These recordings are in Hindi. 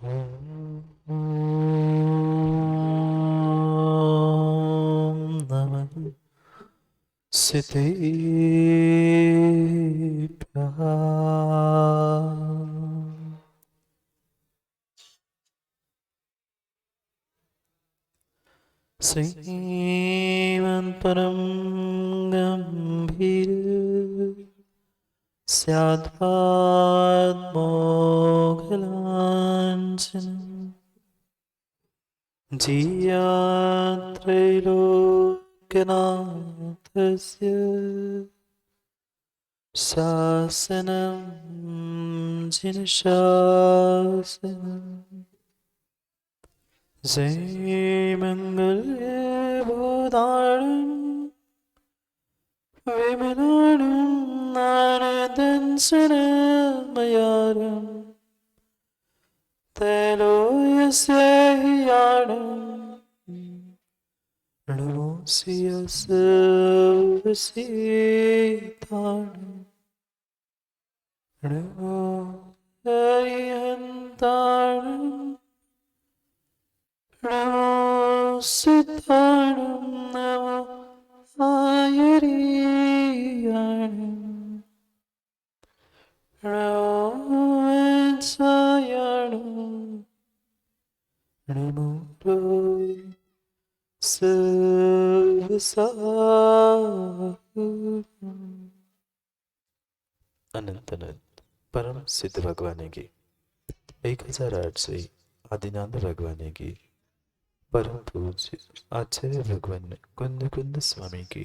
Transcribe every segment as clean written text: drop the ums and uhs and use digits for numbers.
ॐ नमः सिद्धेभ्यः। श्रीमन्परं गम्भीर स्याद्वाद्मोघलाञ्छनम् जियात्रैलोक्यनाथस्य शासनं जिनशासनम्। जयमङ्गले भूताणं विमलाणं नारदंसनमयारं त्रैलोक्यस्य हि याणम् नमोऽसि सर्वसिद्धाणम् नमो हरिहन्ताणम् नमो सिद्धाणं नमो आयुर्याणम् नमो वत्सायाणम् नमो सर्वसाहुम्। अनंत अनंत परम सिद्ध भगवान की 1008 से आदिनाथ भगवान की परम पूज्य आचार्य भगवान कुंद कुंद स्वामी की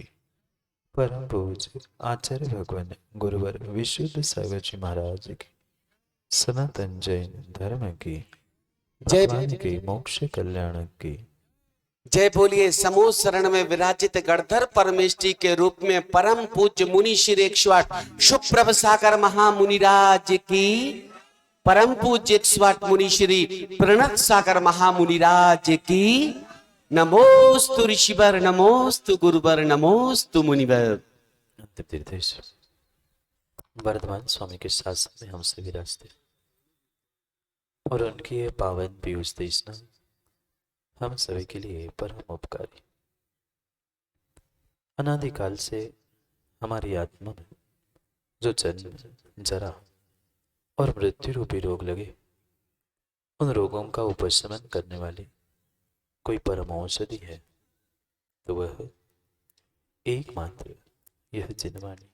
परम पूज्य आचार्य भगवान गुरुवर विशुद्ध सागर जी महाराज की सनातन जैन धर्म की जय भगवान के मोक्ष कल्याण की जय बोलिए। समूह शरण में विराजित गणधर परमेष्टि के रूप में परम पूज्य मुनि श्री 108 सुप्रभ सागर महामुनिराज की, परम पूज्य 108 मुनि श्री प्रणत सागर महामुनिराज की। नमोस्तु ऋषिवर, नमोस्तु गुरुवर, नमोस्तु मुनिवर। तीर्थेश वर्धमान स्वामी के शासन में हम सभी रास्ते और उनकी ये पावन पीयूष देशना हम सभी के लिए परम उपकारी। अनादिकाल से हमारी आत्मा में जो जन्म जरा और मृत्यु रूपी रोग लगे, उन रोगों का उपशमन करने वाली कोई परम औषधि है तो वह एकमात्र यह जिनवाणी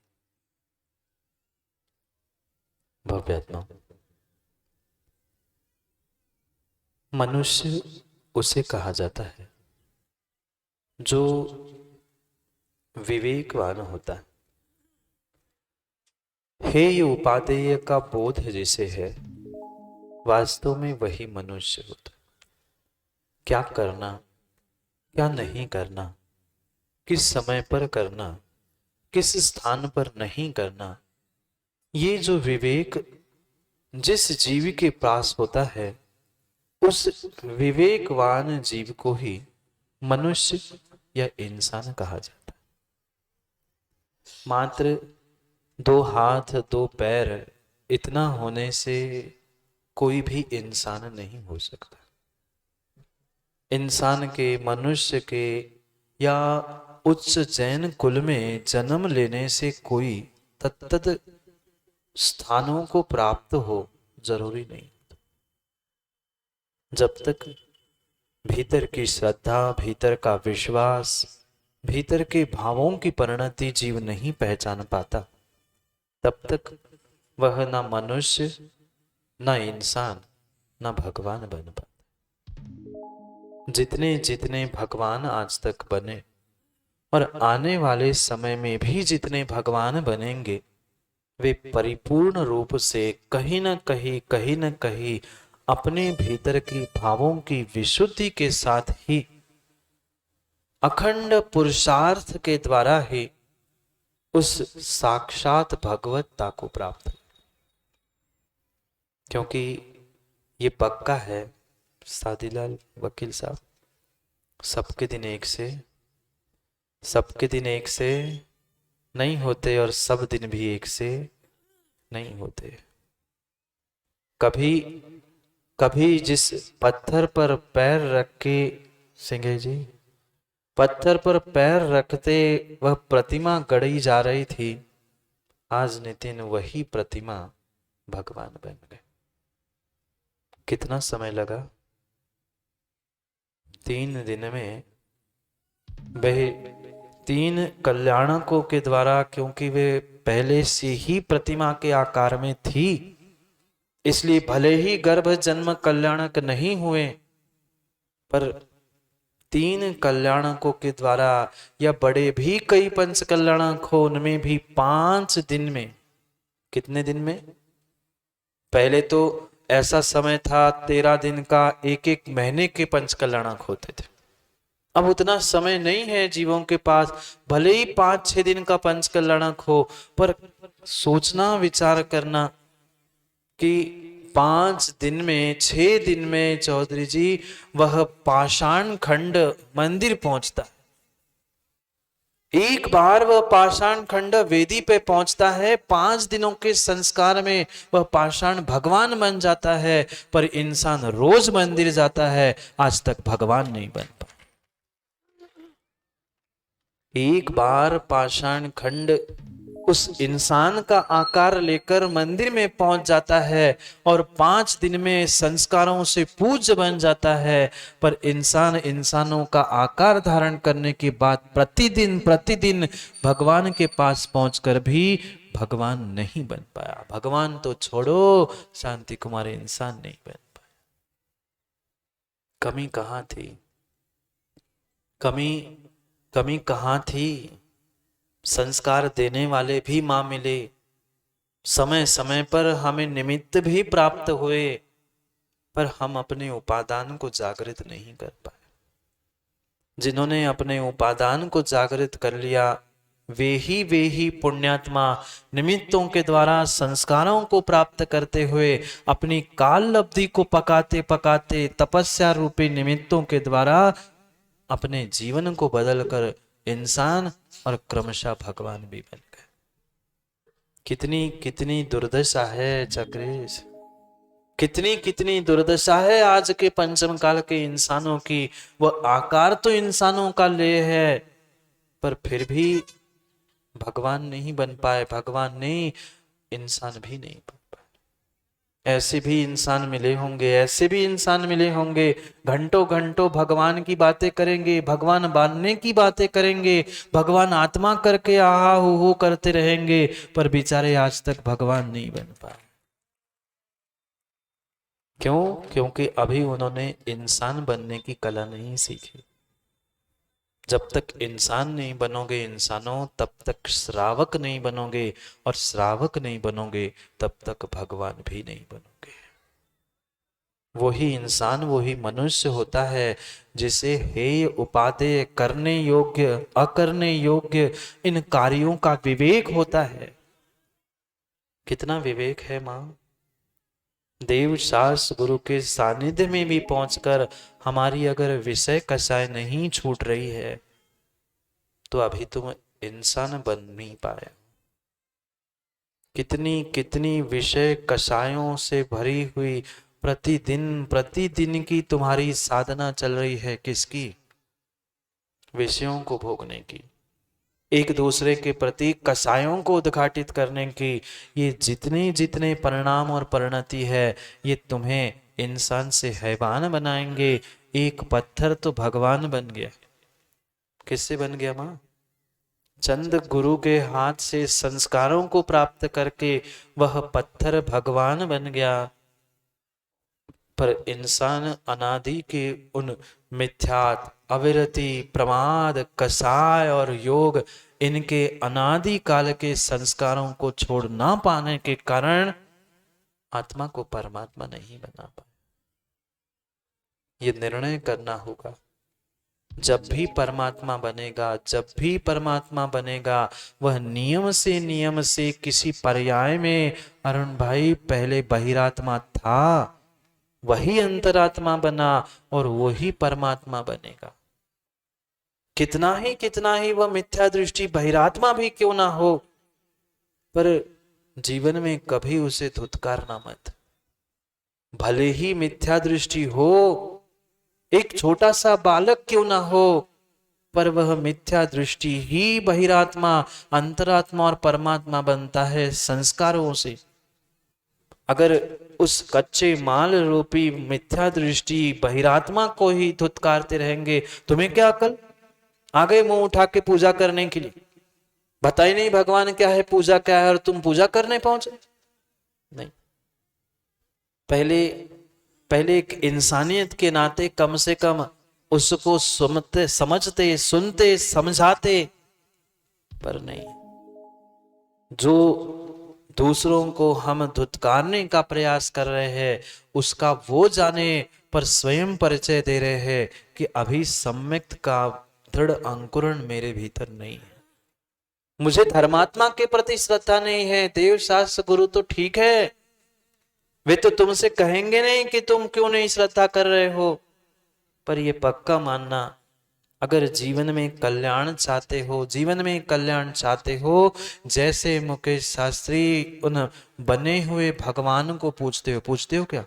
भव्यात्मा। मनुष्य उसे कहा जाता है जो विवेकवान होता है। हे ये उपादेय का बोध जिसे है, वास्तव में वही मनुष्य होता है। क्या करना क्या नहीं करना, किस समय पर करना, किस स्थान पर नहीं करना, ये जो विवेक जिस जीव के पास होता है, उस विवेकवान जीव को ही मनुष्य या इंसान कहा जाता है। मात्र 2 हाथ 2 पैर इतना होने से कोई भी इंसान नहीं हो सकता। इंसान के, मनुष्य के या उच्च जैन कुल में जन्म लेने से कोई तत्त स्थानों को प्राप्त हो जरूरी नहीं। जब तक भीतर की श्रद्धा, भीतर का विश्वास, भीतर के भावों की परिणति जीव नहीं पहचान पाता, तब तक वह ना मनुष्य, ना इंसान, ना भगवान बन पाता। जितने जितने भगवान आज तक बने और आने वाले समय में भी जितने भगवान बनेंगे, वे परिपूर्ण रूप से कहीं न कहीं अपने भीतर की भावों की विशुद्धि के साथ ही अखंड पुरुषार्थ के द्वारा ही उस साक्षात भगवत्ता को प्राप्त, क्योंकि ये पक्का है सादीलाल वकील साहब, सबके दिन एक से नहीं होते और सब दिन भी एक से नहीं होते। कभी कभी जिस पत्थर पर पैर रख के, सिंगे जी, पत्थर पर पैर रखते वह प्रतिमा गढ़ी जा रही थी, आज नितिन वही प्रतिमा भगवान बन गए। कितना समय लगा? 3 दिन में वह 3 कल्याणकों के द्वारा, क्योंकि वे पहले से ही प्रतिमा के आकार में थी, इसलिए भले ही गर्भ जन्म कल्याणक नहीं हुए, पर 3 कल्याणकों के द्वारा, या बड़े भी कई पंच कल्याणक हो, उनमें भी 5 दिन में, कितने दिन में? पहले तो ऐसा समय था 13 दिन का, 1 महीने के पंच कल्याणक होते थे। अब उतना समय नहीं है जीवों के पास, भले ही 5-6 दिन का पंच कल्याणक हो, पर सोचना विचार करना कि 5 दिन में, 6 दिन में चौधरी जी वह पाषाण खंड मंदिर पहुंचता है। एक बार वह पाषाण खंड वेदी पे पहुंचता है, 5 दिनों के संस्कार में वह पाषाण भगवान बन जाता है, पर इंसान रोज मंदिर जाता है, आज तक भगवान नहीं बन पाया। एक बार पाषाण खंड उस इंसान का आकार लेकर मंदिर में पहुंच जाता है और 5 दिन में संस्कारों से पूज्य बन जाता है, पर इंसानों का आकार धारण करने के बाद प्रतिदिन प्रतिदिन भगवान के पास पहुंचकर भी भगवान नहीं बन पाया। भगवान तो छोड़ो, शांति कुमार इंसान नहीं बन पाया। कमी कहां थी? कमी कहां थी? संस्कार देने वाले भी मां मिले, समय समय पर हमें निमित्त भी प्राप्त हुए, पर हम अपने उपादान को जागृत नहीं कर पाए। जिन्होंने अपने उपादान को जागृत कर लिया, वे ही पुण्यात्मा निमित्तों के द्वारा संस्कारों को प्राप्त करते हुए अपनी काल अवधि को पकाते पकाते तपस्या रूपी निमित्तों के द्वारा अपने जीवन को बदलकर इंसान और क्रमशः भगवान भी बन गए। कितनी कितनी दुर्दशा है चक्रेश, कितनी कितनी दुर्दशा है आज के पंचम काल के इंसानों की। वह आकार तो इंसानों का ले है, पर फिर भी भगवान नहीं बन पाए, भगवान नहीं, इंसान भी नहीं बन पाए। ऐसे भी इंसान मिले होंगे, ऐसे भी इंसान मिले होंगे, घंटों घंटों भगवान की बातें करेंगे, भगवान बांधने की बातें करेंगे, भगवान आत्मा करके आहा हो करते रहेंगे, पर बेचारे आज तक भगवान नहीं बन पाए। क्यों? क्योंकि अभी उन्होंने इंसान बनने की कला नहीं सीखी। जब तक इंसान नहीं बनोगे इंसानों, तब तक श्रावक नहीं बनोगे, और श्रावक नहीं बनोगे तब तक भगवान भी नहीं बनोगे। वही इंसान, वही मनुष्य होता है जिसे हेय उपादेय, करने योग्य अकरने योग्य इन कार्यों का विवेक होता है। कितना विवेक है मां? देव शास्त्र गुरु के सानिध्य में भी पहुंचकर हमारी अगर विषय कषाय नहीं छूट रही है, तो अभी तुम इंसान बन नहीं पाए। कितनी कितनी विषय कषायों से भरी हुई प्रतिदिन प्रतिदिन की तुम्हारी साधना चल रही है। किसकी? विषयों को भोगने की, एक दूसरे के प्रति कषायों को उद्घाटित करने की। ये जितने जितने परिणाम और परिणति है, ये तुम्हें इंसान से हैवान बनाएंगे। एक पत्थर तो भगवान बन गया। किससे बन गया मां? चंद गुरु के हाथ से संस्कारों को प्राप्त करके वह पत्थर भगवान बन गया। पर इंसान अनादि के उन मिथ्यात, अविरति, प्रमाद, कसाय और योग, इनके अनादि काल के संस्कारों को छोड़ ना पाने के कारण आत्मा को परमात्मा नहीं बना पाए। ये निर्णय करना होगा। जब भी परमात्मा बनेगा, जब भी परमात्मा बनेगा, वह नियम से किसी पर्याय में, अरुण भाई पहले बहिरात्मा था, वही अंतरात्मा बना और वही परमात्मा बनेगा। कितना ही वह मिथ्या दृष्टि बहिरात्मा भी क्यों ना हो, पर जीवन में कभी उसे धुतकारना मत। भले ही मिथ्या दृष्टि हो, एक छोटा सा बालक क्यों ना हो, पर वह मिथ्या दृष्टि ही बहिरात्मा, अंतरात्मा और परमात्मा बनता है संस्कारों से। अगर उस कच्चे माल रूपी मिथ्या दृष्टि बहिरात्मा को ही धुतकारते रहेंगे, तुम्हें क्या अकल? आ गए मुंह उठा के पूजा करने के लिए, बताई नहीं भगवान क्या है, पूजा क्या है, और तुम पूजा करने पहुंचे? नहीं। पहले एक इंसानियत के नाते कम से कम उसको समझते, सुनते, समझाते, पर नहीं। जो दूसरों को हम धुतकारने का प्रयास कर रहे हैं, उसका वो जाने, पर स्वयं परिचय दे रहे हैं कि अभी सम्यक्त का दृढ़ अंकुरण मेरे भीतर नहीं है। मुझे धर्मात्मा के प्रति श्रद्धा नहीं है। देव शास्त्र गुरु तो ठीक है, वे तो तुमसे कहेंगे नहीं कि तुम क्यों नहीं श्रद्धा कर रहे हो, पर ये पक्का मानना, अगर जीवन में कल्याण चाहते हो, जीवन में कल्याण चाहते हो, जैसे मुकेश शास्त्री उन बने हुए भगवान को पूछते हो क्या?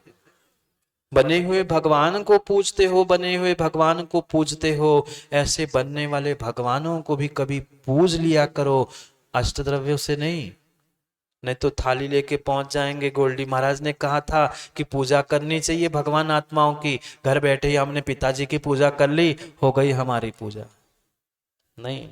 बने हुए भगवान को पूछते हो, बने हुए भगवान को पूजते हो, ऐसे बनने वाले भगवानों को भी कभी पूज लिया करो, अष्टद्रव्यों से नहीं तो थाली लेके पहुंच जाएंगे। गोल्डी महाराज ने कहा था कि पूजा करनी चाहिए भगवान आत्माओं की, घर बैठे ही हमने पिताजी की पूजा कर ली, हो गई हमारी पूजा। नहीं,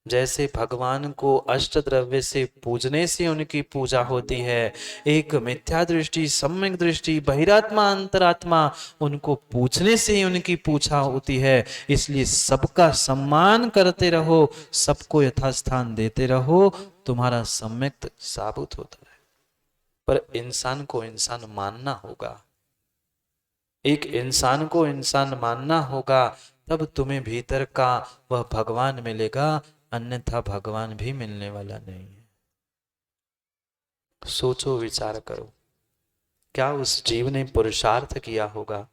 जैसे भगवान को अष्टद्रव्य से पूजने से उनकी पूजा होती है, एक मिथ्या दृष्टि, सम्यक दृष्टि, बहिरात्मा, अंतरात्मा, उनको पूछने से ही उनकी पूजा होती है। इसलिए सबका सम्मान करते रहो, सबको यथास्थान देते रहो, तुम्हारा सम्यक साबित होता है। पर इंसान को इंसान मानना होगा, एक इंसान को इंसान मानना होगा, तब तुम्हें भीतर का वह भगवान मिलेगा, अन्यथा भगवान भी मिलने वाला नहीं है। सोचो, विचार करो, क्या उस जीव ने पुरुषार्थ किया होगा?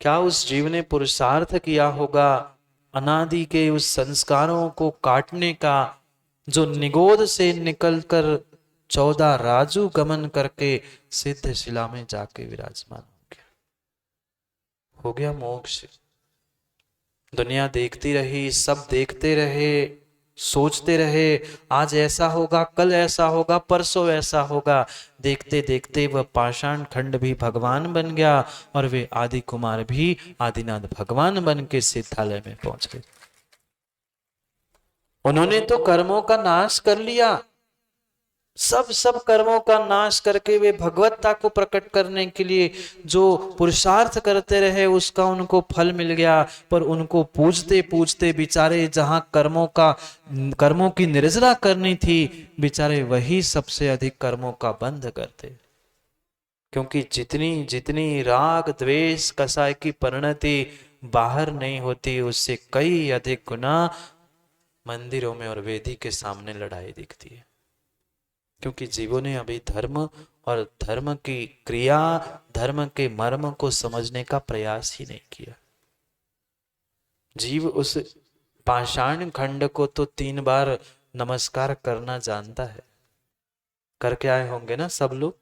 क्या उस जीव ने पुरुषार्थ किया होगा अनादि के उस संस्कारों को काटने का, जो निगोद से निकलकर 14 राजू गमन करके सिद्ध शिला में जाके विराजमान हो गया मोक्ष। दुनिया देखती रही, सब देखते रहे, सोचते रहे, आज ऐसा होगा, कल ऐसा होगा, परसों ऐसा होगा। देखते देखते वह पाषाण खंड भी भगवान बन गया, और वे आदि कुमार भी आदिनाथ भगवान बन के सिद्धालय में पहुंच गए। उन्होंने तो कर्मों का नाश कर लिया, सब कर्मों का नाश करके वे भगवत्ता को प्रकट करने के लिए जो पुरुषार्थ करते रहे, उसका उनको फल मिल गया। पर उनको पूजते पूजते बेचारे, जहां कर्मों की निर्जरा करनी थी, बेचारे वही सबसे अधिक कर्मों का बंध करते। क्योंकि जितनी जितनी राग द्वेष कसाय की परिणति बाहर नहीं होती, उससे कई अधिक गुना मंदिरों में और वेदी के सामने लड़ाई दिखती है। क्योंकि जीवों ने अभी धर्म और धर्म की क्रिया, धर्म के मर्म को समझने का प्रयास ही नहीं किया। जीव उस पाषाण खंड को तो 3 बार नमस्कार करना जानता है। करके आए होंगे ना सब लोग।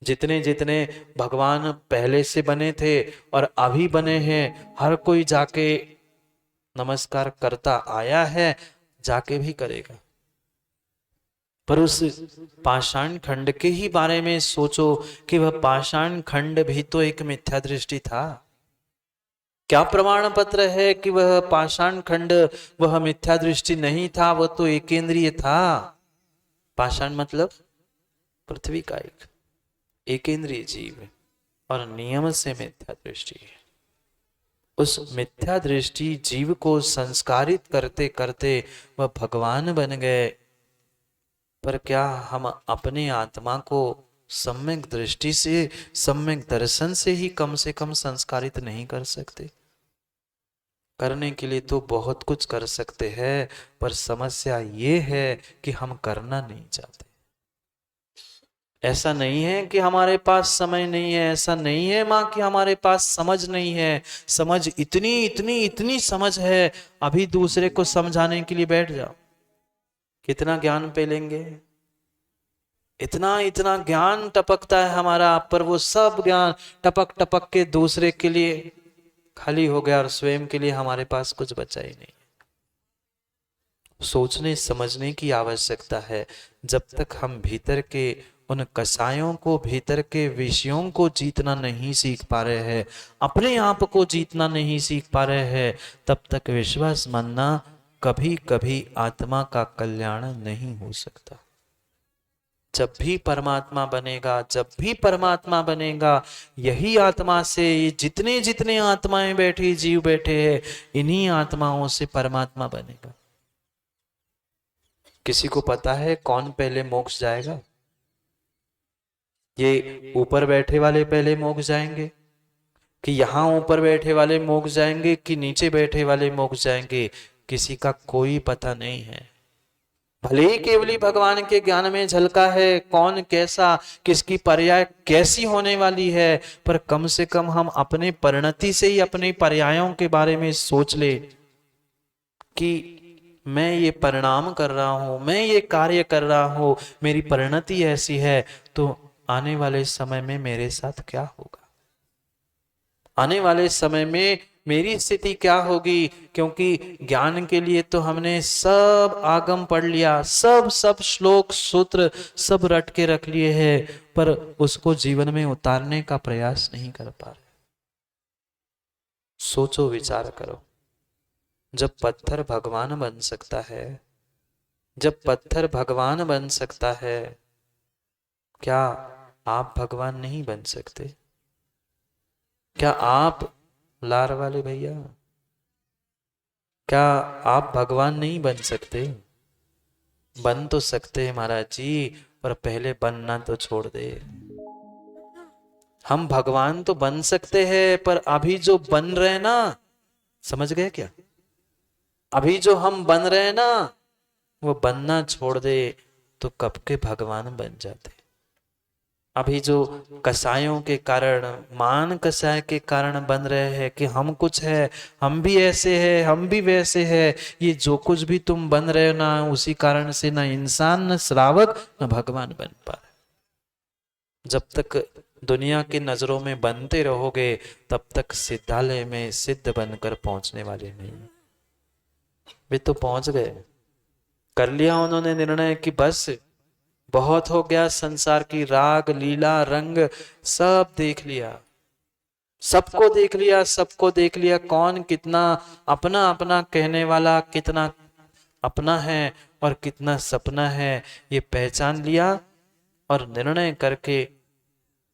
जितने जितने भगवान पहले से बने थे और अभी बने हैं, हर कोई जाके नमस्कार करता आया है, जाके भी करेगा। पर उस पाषाण खंड के ही बारे में सोचो कि वह पाषाण खंड भी तो एक मिथ्या दृष्टि था। क्या प्रमाण पत्र है कि वह पाषाण खंड वह मिथ्या दृष्टि नहीं था? वह तो एकेंद्रिय था। पाषाण मतलब पृथ्वी का एक एकेंद्रिय जीव है और नियम से मिथ्या दृष्टि है। उस मिथ्या दृष्टि जीव को संस्कारित करते करते वह भगवान बन गए। पर क्या हम अपने आत्मा को सम्यक दृष्टि से, सम्यक दर्शन से ही कम से कम संस्कारित नहीं कर सकते? करने के लिए तो बहुत कुछ कर सकते हैं, पर समस्या ये है कि हम करना नहीं चाहते। ऐसा नहीं है कि हमारे पास समय नहीं है, ऐसा नहीं है माँ कि हमारे पास समझ नहीं है। समझ इतनी इतनी इतनी समझ है, अभी दूसरे को समझाने के लिए बैठ जाओ, कितना ज्ञान पे लेंगे। इतना इतना ज्ञान टपकता है हमारा, पर वो सब ज्ञान टपक टपक के दूसरे के लिए खाली हो गया और स्वयं के लिए हमारे पास कुछ बचा ही नहीं। सोचने समझने की आवश्यकता है। जब तक हम भीतर के उन कसायों को, भीतर के विषयों को जीतना नहीं सीख पा रहे हैं, अपने आप को जीतना नहीं सीख पा रहे हैं, तब तक विश्वास मानना कभी कभी आत्मा का कल्याण नहीं हो सकता। जब भी परमात्मा बनेगा, जब भी परमात्मा बनेगा, यही आत्मा से, जितने जितने आत्माएं बैठी, जीव बैठे हैं, इन्हीं आत्माओं से परमात्मा बनेगा। किसी को पता है कौन पहले मोक्ष जाएगा? ये ऊपर बैठे वाले पहले मोक्ष जाएंगे, कि यहां ऊपर बैठे वाले मोक्ष जाएंगे, कि नीचे बैठे वाले मोक्ष जाएंगे? किसी का कोई पता नहीं है। भले ही केवली भगवान के ज्ञान में झलका है कौन कैसा, किसकी पर्याय कैसी होने वाली है, पर कम से कम हम अपने परिणति से ही अपने पर्यायों के बारे में सोच ले कि मैं ये परिणाम कर रहा हूं, मैं ये कार्य कर रहा हूं, मेरी परिणति ऐसी है, तो आने वाले समय में मेरे साथ क्या होगा, आने वाले समय में मेरी स्थिति क्या होगी। क्योंकि ज्ञान के लिए तो हमने सब आगम पढ़ लिया, सब श्लोक सूत्र सब रट के रख लिए हैं, पर उसको जीवन में उतारने का प्रयास नहीं कर पा रहे। सोचो, विचार करो, जब पत्थर भगवान बन सकता है, जब पत्थर भगवान बन सकता है, क्या आप भगवान नहीं बन सकते? क्या आप, लार वाले भैया, क्या आप भगवान नहीं बन सकते? बन तो सकते हैं महाराज जी, पर पहले बनना तो छोड़ दे। हम भगवान तो बन सकते हैं, पर अभी जो बन रहे हैं ना, समझ गए क्या? अभी जो हम बन रहे हैं ना, वो बनना छोड़ दे तो कब के भगवान बन जाते। अभी जो कसायों के कारण, मान कसाय के कारण बन रहे हैं कि हम कुछ है, हम भी ऐसे हैं, हम भी वैसे हैं, ये जो कुछ भी तुम बन रहे हो ना, उसी कारण से ना इंसान, न श्रावक, न भगवान बन पा रहे। जब तक दुनिया की नजरों में बनते रहोगे, तब तक सिद्धालय में सिद्ध बनकर पहुंचने वाले नहीं। वे तो पहुंच गए, कर लिया उन्होंने निर्णय कि बस बहुत हो गया, संसार की राग लीला रंग सब देख लिया, सबको देख लिया, सबको देख लिया, कौन कितना अपना अपना कहने वाला, कितना अपना है और कितना सपना है, ये पहचान लिया। और निर्णय करके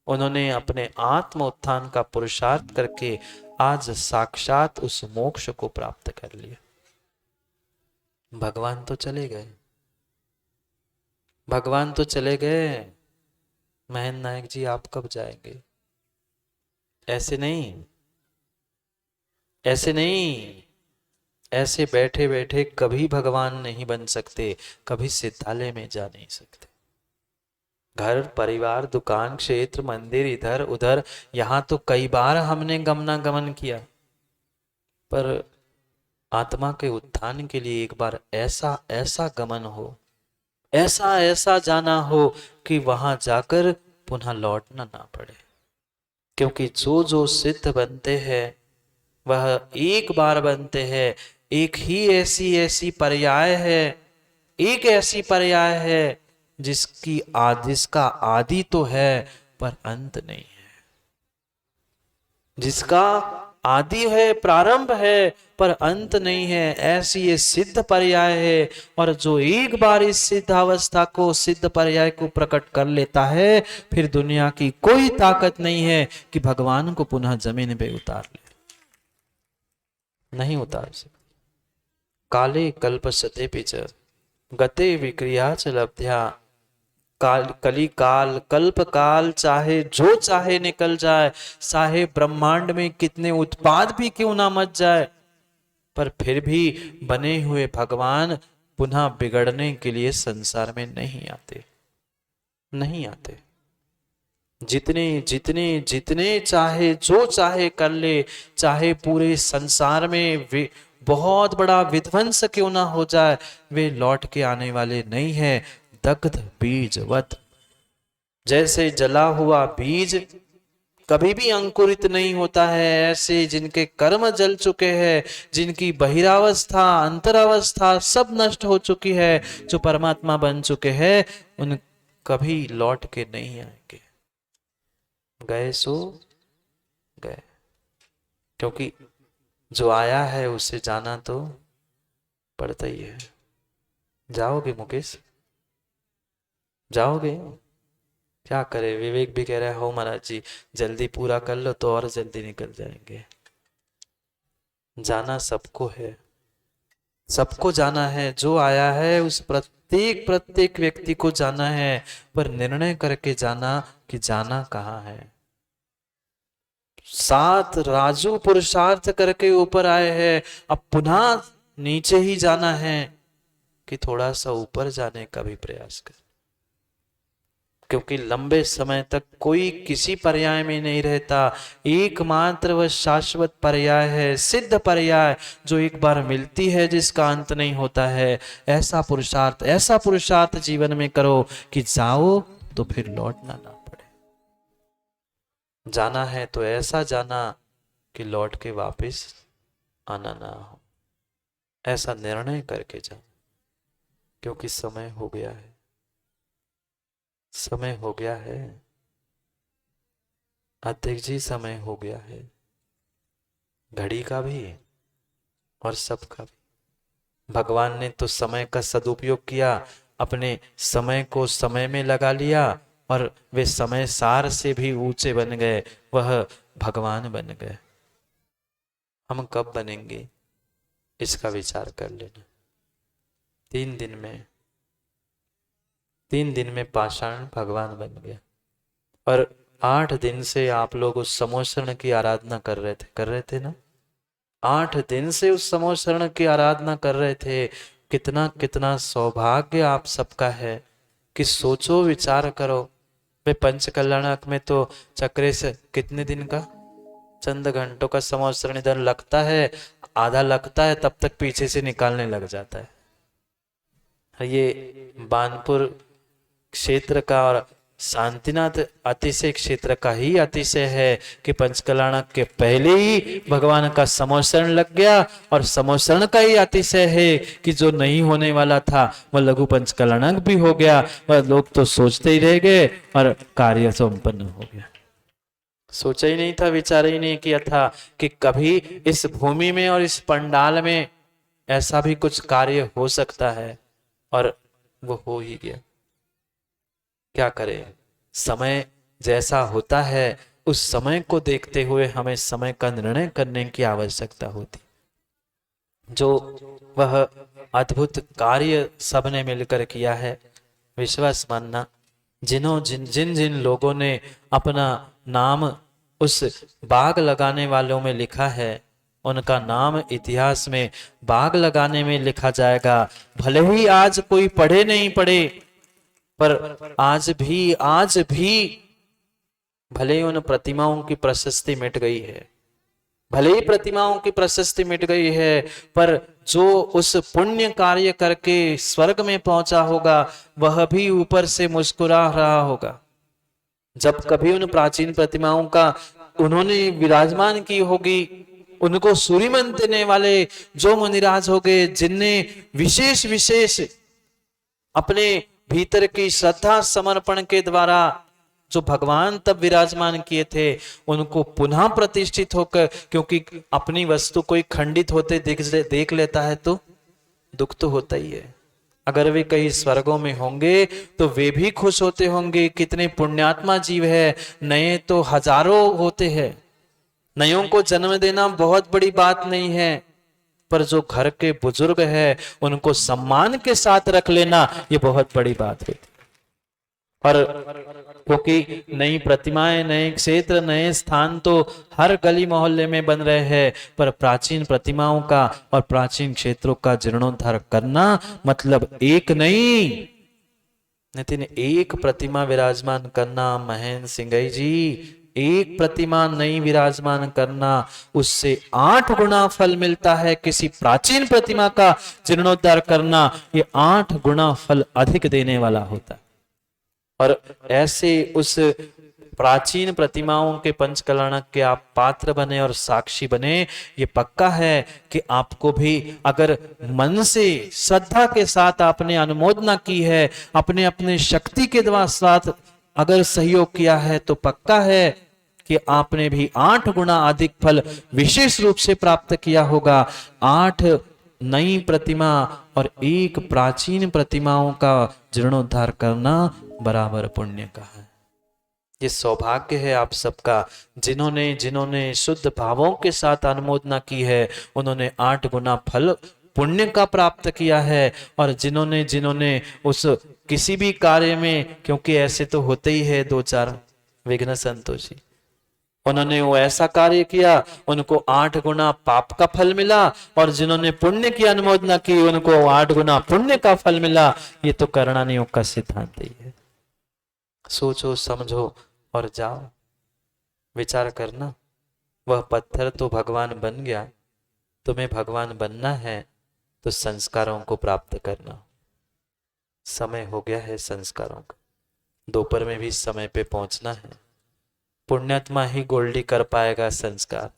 उन्होंने अपने आत्म उत्थान का पुरुषार्थ करके आज साक्षात उस मोक्ष को प्राप्त कर लिया। भगवान तो चले गए, भगवान तो चले गए, महेंद्र नायक जी आप कब जाएंगे? ऐसे नहीं, ऐसे नहीं, ऐसे बैठे बैठे कभी भगवान नहीं बन सकते, कभी सिद्धालय में जा नहीं सकते। घर परिवार दुकान क्षेत्र मंदिर इधर उधर, यहां तो कई बार हमने गमनागमन किया, पर आत्मा के उत्थान के लिए एक बार ऐसा ऐसा गमन हो, ऐसा ऐसा जाना हो कि वहां जाकर पुनः लौटना ना पड़े। क्योंकि जो जो सिद्ध बनते हैं वह एक बार बनते हैं, एक ही ऐसी ऐसी पर्याय है, एक ऐसी पर्याय है जिसका आदि तो है पर अंत नहीं है, जिसका आदि है, प्रारंभ है, पर अंत नहीं है, ऐसी ये सिद्ध पर्याय है। और जो एक बार इस सिद्ध अवस्था को, सिद्ध पर्याय को प्रकट कर लेता है, फिर दुनिया की कोई ताकत नहीं है कि भगवान को पुनः जमीन पे उतार ले, नहीं उतार सकती। काले कल्पसते पिच गते विक्रिया च लब्ध्या, कली काल कल्प काल चाहे जो चाहे निकल जाए, चाहे ब्रह्मांड में कितने उत्पाद भी क्यों ना मच जाए, पर फिर भी बने हुए भगवान पुनः बिगड़ने के लिए संसार में नहीं आते, नहीं आते। जितने जितने जितने चाहे जो चाहे कर ले, चाहे पूरे संसार में बहुत बड़ा विध्वंस क्यों ना हो जाए, वे लौट के आने वाले नहीं है। दग्ध बीजवत, जैसे जला हुआ बीज कभी भी अंकुरित नहीं होता है, ऐसे जिनके कर्म जल चुके हैं, जिनकी बहिरावस्था अंतरावस्था सब नष्ट हो चुकी है, जो परमात्मा बन चुके हैं, उन कभी लौट के नहीं आएंगे। गए सो गए, क्योंकि जो आया है उसे जाना तो पड़ता ही है। जाओगे मुकेश, जाओगे? क्या करे, विवेक भी कह रहा है हो महाराज जी जल्दी पूरा कर लो तो और जल्दी निकल जाएंगे। जाना सबको है, सबको जाना है। जो आया है उस प्रत्येक व्यक्ति को जाना है, पर निर्णय करके जाना कि जाना कहाँ है। 7 राजू पुरुषार्थ करके ऊपर आए हैं, अब पुनः नीचे ही जाना है कि थोड़ा सा ऊपर जाने का भी प्रयास कर, क्योंकि लंबे समय तक कोई किसी पर्याय में नहीं रहता। एकमात्र वह शाश्वत पर्याय है, सिद्ध पर्याय, जो एक बार मिलती है, जिसका अंत नहीं होता है। ऐसा पुरुषार्थ जीवन में करो कि जाओ तो फिर लौटना ना पड़े। जाना है तो ऐसा जाना कि लौट के वापस आना ना हो। ऐसा निर्णय करके जाओ, क्योंकि समय हो गया है, समय हो गया है अध्यक्ष जी, समय हो गया है, घड़ी का भी और सबका भी। भगवान ने तो समय का सदुपयोग किया, अपने समय को समय में लगा लिया, और वे समय सार से भी ऊंचे बन गए, वह भगवान बन गए। हम कब बनेंगे इसका विचार कर लेना। 3 दिन में पाषाण भगवान बन गया, और 8 दिन से आप लोग उस समोशरण की आराधना कर रहे थे ना। 8 दिन से उस समोशरण की आराधना कर रहे थे। कितना सौभाग्य आप सबका है कि सोचो, विचार करो। वे पंचकल्याणक में तो चक्रे से कितने दिन का, चंद घंटों का समोशरण इधर लगता है, आधा लगता है, तब तक पीछे से निकालने लग जाता है। ये बानपुर क्षेत्र का और शांतिनाथ अतिशय क्षेत्र का ही अतिशय है कि पंचकल्याणक के पहले ही भगवान का समोशरण लग गया, और समोशरण का ही अतिशय है कि जो नहीं होने वाला था वह लघु पंचकल्याणक भी हो गया। वह लोग तो सोचते ही रह गए और कार्य संपन्न हो गया। सोचा ही नहीं था, विचार ही नहीं किया था कि कभी इस भूमि में और इस पंडाल में ऐसा भी कुछ कार्य हो सकता है, और वो हो ही गया। क्या करें, समय जैसा होता है उस समय को देखते हुए हमें समय का निर्णय करने की आवश्यकता होती। जो वह अद्भुत कार्य सबने मिलकर किया है, विश्वास मानना, जिन लोगों ने अपना नाम उस बाग लगाने वालों में लिखा है, उनका नाम इतिहास में बाग लगाने में लिखा जाएगा। भले ही आज कोई पढ़े नहीं पढ़े, पर आज भी भले ही उन प्रतिमाओं की प्रशस्ति मिट गई है, भले ही प्रतिमाओं की प्रशस्ति मिट गई है, पर जो उस पुण्य कार्य करके स्वर्ग में पहुंचा होगा, वह भी ऊपर से मुस्कुरा रहा होगा। जब कभी उन प्राचीन प्रतिमाओं का उन्होंने विराजमान की होगी, उनको सूर्यमन देने वाले जो मुनिराज हो गए, जिनने विशेष अपने भीतर की श्रद्धा समर्पण के द्वारा जो भगवान तब विराजमान किए थे, उनको पुनः प्रतिष्ठित होकर, क्योंकि अपनी वस्तु कोई खंडित होते देख लेता है तो दुख तो होता ही है। अगर वे कहीं स्वर्गों में होंगे तो वे भी खुश होते होंगे। कितने पुण्यात्मा जीव है, नए तो हजारों होते हैं। नयों को जन्म देना बहुत बड़ी बात नहीं है, पर जो घर के बुजुर्ग है उनको सम्मान के साथ रख लेना ये बहुत बड़ी बात है। पर क्योंकि नई प्रतिमाएं, नए क्षेत्र, नए स्थान तो हर गली मोहल्ले में बन रहे हैं, पर प्राचीन प्रतिमाओं का और प्राचीन क्षेत्रों का जीर्णोद्धार करना मतलब एक नहीं, नितिन एक प्रतिमा विराजमान करना। महेंद्र सिंह जी, एक प्रतिमा नहीं विराजमान करना, उससे 8 गुना फल मिलता है। किसी प्राचीन प्रतिमा का जीर्णोद्धार करना, ये 8 गुना फल अधिक देने वाला होता है। और ऐसे उस प्राचीन प्रतिमाओं के पंचकलण के आप पात्र बने और साक्षी बने, ये पक्का है कि आपको भी अगर मन से श्रद्धा के साथ आपने अनुमोदना की है, अपने अपने शक्ति के द्वारा साथ अगर सहयोग किया है, तो पक्का है कि आपने भी 8 गुना अधिक फल विशेष रूप से प्राप्त किया होगा। 8 नई प्रतिमा और 1 प्राचीन प्रतिमाओं का जीर्णोद्धार करना बराबर पुण्य का है। ये सौभाग्य है आप सबका, जिन्होंने जिन्होंने शुद्ध भावों के साथ अनुमोदना की है, उन्होंने 8 गुना फल पुण्य का प्राप्त किया है। और जिन्होंने जिन्होंने उस किसी भी कार्य में, क्योंकि ऐसे तो होते ही है 2-4 विघ्न संतोषी, उन्होंने वो ऐसा कार्य किया, उनको 8 गुना पाप का फल मिला, और जिन्होंने पुण्य की अनुमोदना की उनको 8 गुना पुण्य का फल मिला। ये तो करणानियोग का सिद्धांत ही है। सोचो समझो और जाओ, विचार करना। वह पत्थर तो भगवान बन गया, तुम्हें भगवान बनना है तो संस्कारों को प्राप्त करना। समय हो गया है संस्कारों का, दोपहर में भी समय पे पहुंचना है। पुण्यात्मा ही गोल्डी कर पाएगा संस्कार।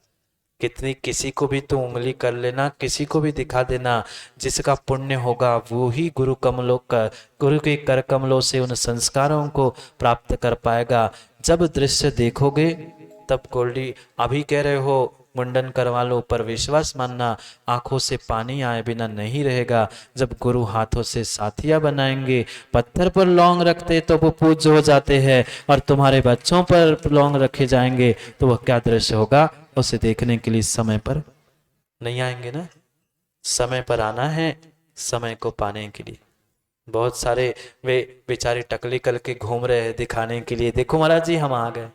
कितनी किसी को भी तो उंगली कर लेना, किसी को भी दिखा देना, जिसका पुण्य होगा वो ही गुरु के कर कमलों से उन संस्कारों को प्राप्त कर पाएगा। जब दृश्य देखोगे तब गोल्डी, अभी कह रहे हो मुंडन करवा लो, पर विश्वास मानना आंखों से पानी आए बिना नहीं रहेगा। जब गुरु हाथों से साथिया बनाएंगे, पत्थर पर लौंग रखते तो वो पूज्य हो जाते हैं, और तुम्हारे बच्चों पर लौंग रखे जाएंगे तो वह क्या दृश्य होगा, उसे देखने के लिए समय पर नहीं आएंगे ना। समय पर आना है, समय को पाने के लिए। बहुत सारे वे बेचारे टकली कल के घूम रहे हैं दिखाने के लिए, देखो महाराज जी हम आ गए।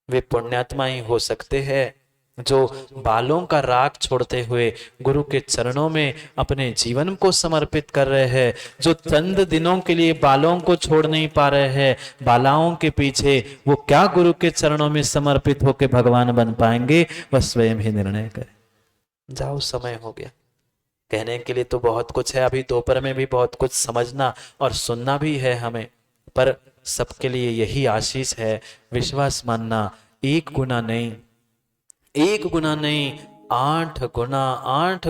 वे पुण्यात्मा ही हो सकते हैं जो बालों का राग छोड़ते हुए गुरु के चरणों में अपने जीवन को समर्पित कर रहे हैं, जो चंद दिनों के लिए बालों को छोड़ नहीं पा रहे हैं बालाओं के पीछे, वो क्या गुरु के चरणों में समर्पित होकर भगवान बन पाएंगे, वह स्वयं ही निर्णय करें। जाओ, समय हो गया। कहने के लिए तो बहुत कुछ है, अभी दोपहर में भी बहुत कुछ समझना और सुनना भी है हमें, पर सबके लिए यही आशीष है, विश्वास मानना। 1 गुना नहीं, 1 गुना नहीं, 8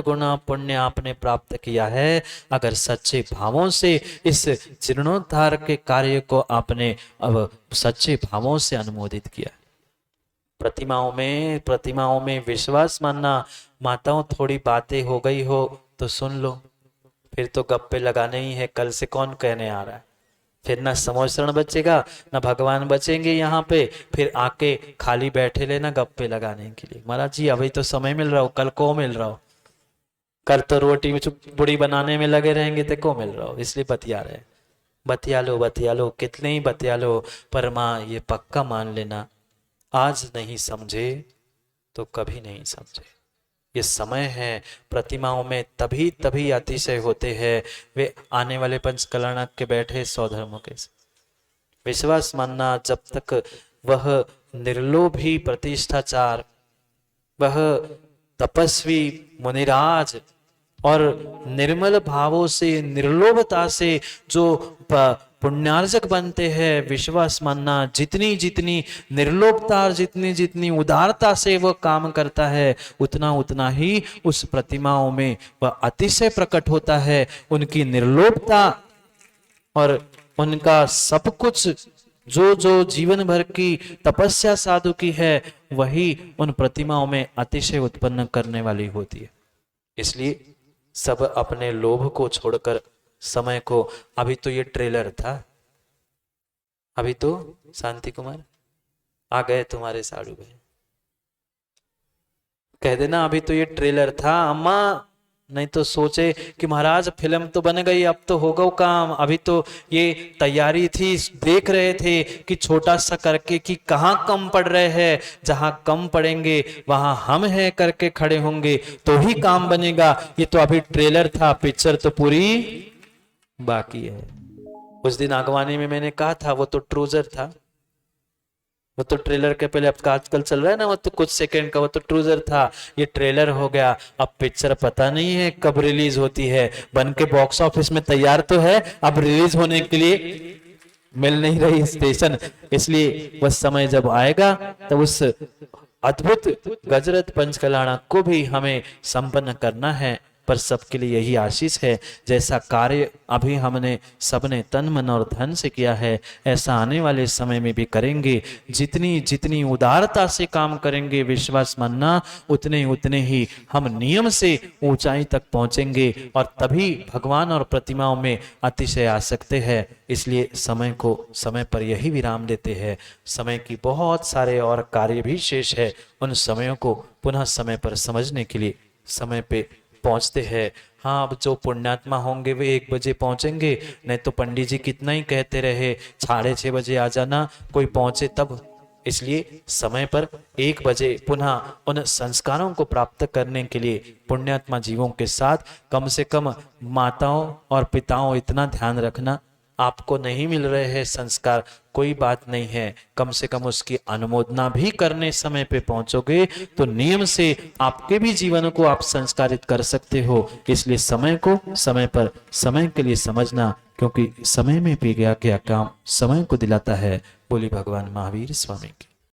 गुना पुण्य आपने प्राप्त किया है, अगर सच्चे भावों से इस जीर्णोद्धार के कार्य को आपने अब सच्चे भावों से अनुमोदित किया। प्रतिमाओं में विश्वास मानना। माताओं, थोड़ी बातें हो गई हो तो सुन लो, फिर तो गप्पे लगाने ही है। कल से कौन कहने आ रहा है, फिर ना समोसरण बचेगा ना भगवान बचेंगे यहाँ पे, फिर आके खाली बैठे लेना गप्पे लगाने के लिए। महाराज जी अभी तो समय मिल रहा हो, कल को मिल रहा हो, कल तो रोटी में बुड़ी बनाने में लगे रहेंगे तो को मिल रहा हो, इसलिए बतिया रहे। बतिया लो, कितने ही बतिया लो, पर माँ ये पक्का मान लेना, आज नहीं समझे तो कभी नहीं समझे। ये समय है, प्रतिमाओं में तभी अतिशय होते हैं। वे आने वाले पंचकलण के बैठे 100 धर्मों के, विश्वास मानना जब तक वह निर्लोभी प्रतिष्ठाचार, वह तपस्वी मुनिराज और निर्मल भावों से, निर्लोभता से जो पुण्यार्जक बनते हैं, विश्वास मानना जितनी निर्लोभता और जितनी उदारता से वह काम करता है, उतना ही उस प्रतिमाओं में वह अतिशय प्रकट होता है। उनकी निर्लोभता और उनका सब कुछ जो जीवन भर की तपस्या साधु की है, वही उन प्रतिमाओं में अतिशय उत्पन्न करने वाली होती है। इसलिए सब अपने लोभ को छोड़कर समय को, अभी तो ये ट्रेलर था, अभी तो शांति कुमार आ गए तुम्हारे साड़ू में, कह देना अभी तो ये ट्रेलर था अम्मा, नहीं तो सोचे कि महाराज फिल्म तो बन गई, अब तो होगा काम, अभी तो ये तैयारी थी, देख रहे थे कि छोटा सा करके कि कहाँ कम पड़ रहे हैं, जहां कम पड़ेंगे वहां हम हैं करके खड़े होंगे तो ही काम बनेगा। ये तो अभी ट्रेलर था, पिक्चर तो पूरी बाकी है। उस दिन आगवानी में मैंने कहा था वो तो ट्रूजर था, वो तो ट्रेलर के पहले, अब आजकल चल रहा है ना वो तो कुछ सेकंड का, वो तो ट्रूजर था, ये ट्रेलर हो गया। अब पिक्चर पता नहीं है कब रिलीज होती है, बन के बॉक्स ऑफिस में तैयार तो है, अब रिलीज होने के लिए मिल नहीं रही स्टेशन, इसलिए वह समय जब आएगा तब उस अद्भुत गजरथ पंचकलाणा को भी हमें संपन्न करना है। पर सबके लिए यही आशीष है, जैसा कार्य अभी हमने सबने तन मन और धन से किया है, ऐसा आने वाले समय में भी करेंगे। जितनी जितनी उदारता से काम करेंगे, विश्वास मानना, उतने उतने ही हम नियम से ऊंचाई तक पहुंचेंगे और तभी भगवान और प्रतिमाओं में अतिशय आ सकते हैं। इसलिए समय को समय पर यही विराम देते हैं। समय की बहुत सारे और कार्य भी शेष है, उन समयों को पुनः समय पर समझने के लिए समय पे पहुंचते हैं। हाँ, अब जो पुण्यात्मा होंगे वे 1 बजे पहुंचेंगे, नहीं तो पंडित जी कितना ही कहते रहे 6:30 बजे आ जाना, कोई पहुंचे तब। इसलिए समय पर 1 बजे पुनः उन संस्कारों को प्राप्त करने के लिए पुण्यात्मा जीवों के साथ कम से कम माताओं और पिताओं इतना ध्यान रखना, आपको नहीं मिल रहे हैं संस्कार, कोई बात नहीं है, कम से कम उसकी अनुमोदना भी करने समय पे पहुंचोगे तो नियम से आपके भी जीवन को आप संस्कारित कर सकते हो। इसलिए समय को समय पर समय के लिए समझना, क्योंकि समय में भी गया क्या काम समय को दिलाता है। बोली भगवान महावीर स्वामी की।